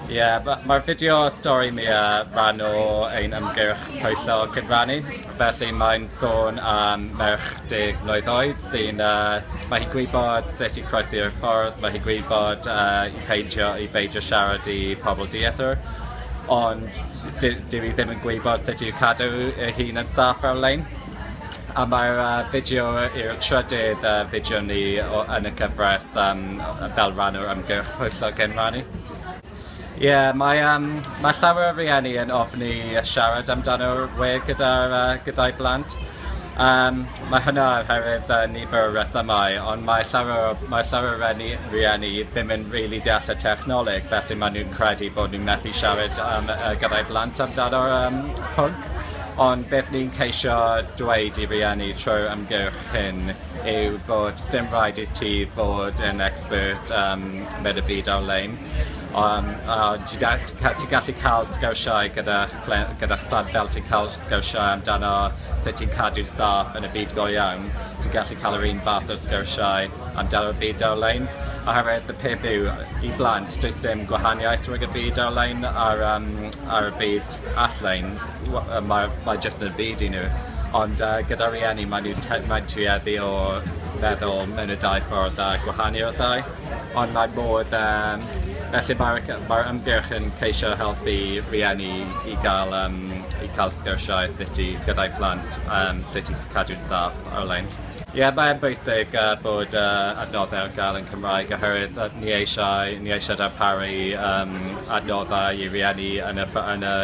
Mae'r fideo stori mi rhan o ein ymgyrch pwyllo cyfrannu. Felly mae'n sôn am merch 10 mlwydd oed sy'n mae hi'n gwybod sut i croesi'r ffordd, mae hi'n gwybod i beidio siarad i pobl dieithr, ond dyw hi ddim yn gwybod sut i'w cadw ei hun yn saff ar-lein. A mae'r fideo i'r trydydd fideo ni yn y cyfres fel rhan o'r ymgyrch pwyllo cyfrannu. Mae llawer o rieni yn ofni siarad amdano'r we gyda'i blant. Mae hynna oherwydd nifer o resymau, ond mae llawer o rieni ddim yn really deall y technoleg, felly maen nhw'n credu bod nhw'n methu siarad gyda'i blant amdano'r pwnc. Ond beth ni'n ceisio dweud i rieni trwy'r ymgyrch hyn yw bod dim rhaid i ti fod yn expert mewn y byd ar-lein. Ti'n gallu cael sgwrsiau gyda'ch plant fel ti'n cael sgwrsiau amdano sut ti'n cadw'n saff yn y byd go iawn. Ti'n gallu cael yr un fath o sgwrsiau amdano'r byd ar-lein. Oherwydd y peth yw, i blant, does dim gwahaniaeth rhwng y byd ar-lein a'r byd all-lein. Mae jyst yn y byd i nhw. Ond gyda rieni, mae'n tueddu o feddwl mewn y dau ffordd a gwahanu o'r ddau. Ond mae'n modd, felly mae'r ymgyrch yn ceisio helpu rieni i gael sgwrsiau gyda'i plant, sut i cadw'n saff ar-lein. Mae'n bwysig bod adnoddau ar gael yn Cymraeg oherwydd ni eisiau darparu adnoddau i rieni yn y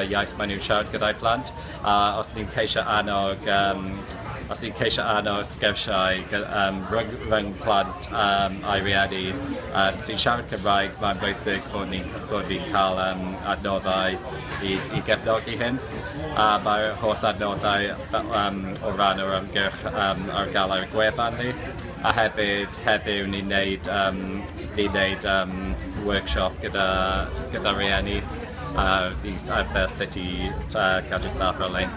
iaith maen nhw'n siarad gyda'i plant. A os ni'n ceisio annog sgwrsiau rhwng plant a'i rieni sy'n siarad Cymraeg, mae'n bwysig bod ni'n cael adnoddau i gefnogi hyn. Mae'r holl adnoddau o ran o'r ymgyrch ar gael ar y gwefan ni. A hefyd heddiw ni'n neud workshop gyda rieni i sut i gadw staff ar-lein.